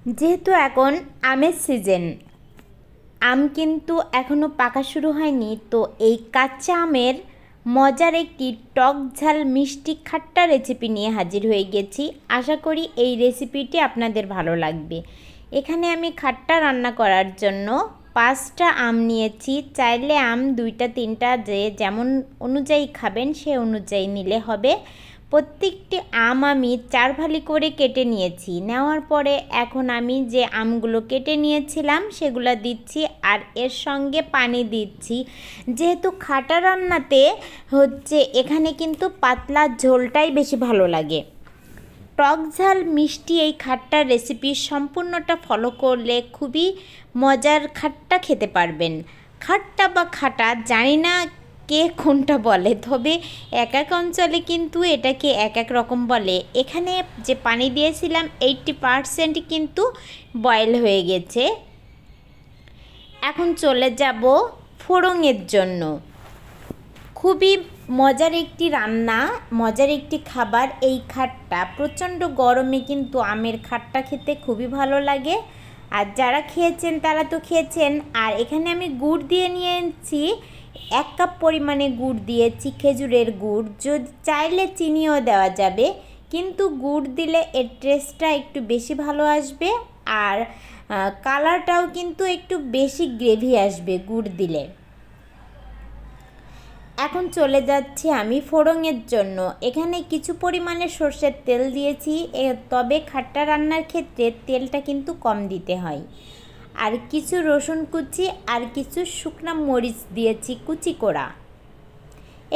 যেহেতু এখন আমের সিজন, আম কিন্তু এখনও পাকা শুরু হয়নি, তো এই কাঁচা আমের মজার একটি টক ঝাল মিষ্টি খাট্টা রেসিপি নিয়ে হাজির হয়ে গেছি। আশা করি এই রেসিপিটি আপনাদের ভালো লাগবে। এখানে আমি খাট্টা রান্না করার জন্য 5টা আম নিয়েছি। চাইলে আম 2টা 3টা যে যেমন অনুযায়ী খাবেন সে অনুযায়ী নিলে হবে। প্রত্যেকটি আম আমি 4 ফালি করে কেটে নিয়েছি। নেওয়ার পরে এখন আমি যে আমগুলো কেটে নিয়েছিলাম সেগুলো দিচ্ছি, আর এর সঙ্গে পানি দিচ্ছি। যেহেতু খাটা রান্নাতে এখানে কিন্তু পাতলা ঝোলটাই বেশি ভালো লাগে। টক ঝাল মিষ্টি এই খাট্টার রেসিপি সম্পূর্ণটা ফলো করলে খুবই মজার খাট্টা খেতে পারবেন। খাট্টা বা খাটা জানি না কে কোনটা বলে, তবে এক এক অঞ্চলে কিন্তু এটাকে এক এক রকম বলে। এখানে যে পানি দিয়েছিলাম 80% কিন্তু বয়েল হয়ে গেছে। এখন চলে যাব ফোড়নের জন্য। খুবই মজার একটি রান্না, মজার একটি খাবার এই খাট্টা। প্রচণ্ড গরমে কিন্তু আমের খাট্টা খেতে খুবই ভালো লাগে, আর যারা খেয়েছেন তারা তো খেয়েছেন। আর এখানে আমি গুড় দিয়ে নিয়েছি, 1 কাপ পরিমাণে গুড় দিয়েছি, খেজুরের গুড়। যদি চাইলে চিনিও দেওয়া যাবে, কিন্তু গুড় দিলে এর টেস্টটা একটু বেশি ভালো আসবে, আর কালারটাও কিন্তু একটু বেশি গ্রেভি আসবে গুড় দিলে। এখন চলে যাচ্ছি আমি ফোড়নের জন্য। এখানে কিছু পরিমাণে সর্ষের তেল দিয়েছি, তবে খাট্টা রান্নার ক্ষেত্রে তেলটা কিন্তু কম দিতে হয়। আর কিছু রসুন কুচি আর কিছু শুকনো মরিচ দিয়েছি কুচি করা।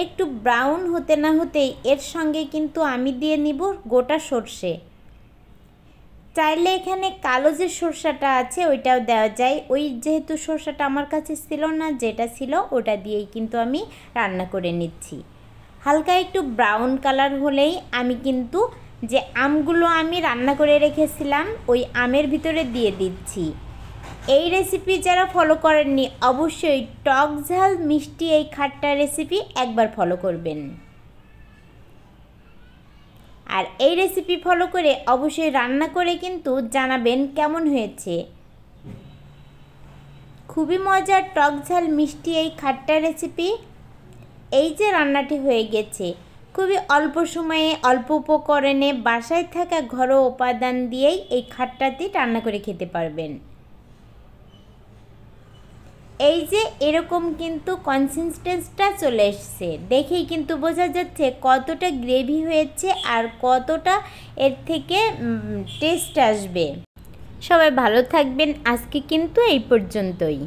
একটু ব্রাউন হতে না হতেই এর সঙ্গে কিন্তু আমি দিয়ে নিব গোটা সর্ষে। চাইলে এখানে কালো যে সরষাটা আছে ওইটাও দেওয়া যায়। যেহেতু সরষাটা আমার কাছে ছিল না, যেটা ছিল ওটা দিয়েই কিন্তু আমি রান্না করে নিচ্ছি। হালকা একটু ব্রাউন কালার হলেই আমি কিন্তু যে আমগুলো আমি রান্না করে রেখেছিলাম ওই আমের ভিতরে দিয়ে দিচ্ছি। এই রেসিপি যারা ফলো করেননি অবশ্যই টক ঝাল মিষ্টি এই খাট্টা রেসিপি একবার ফলো করবেন। আর এই রেসিপি ফলো করে অবশ্যই রান্না করে কিন্তু জানাবেন কেমন হয়েছে। খুবই মজার টক ঝাল মিষ্টি এই খাট্টা রেসিপি। এই যে রান্নাটি হয়ে গেছে, খুবই অল্প সময়ে অল্প উপকরণে বাসায় থাকা ঘরোয়া উপাদান দিয়েই এই খাট্টাটি রান্না করে খেতে পারবেন। এই যে এরকম কিন্তু কনসিস্টেন্সিটা চলে এসছে, দেখেই কিন্তু বোঝা যাচ্ছে কতটা গ্রেভি হয়েছে আর কতটা এর থেকে টেস্ট আসবে। সবাই ভালো থাকবেন, আজকে কিন্তু এই পর্যন্তই।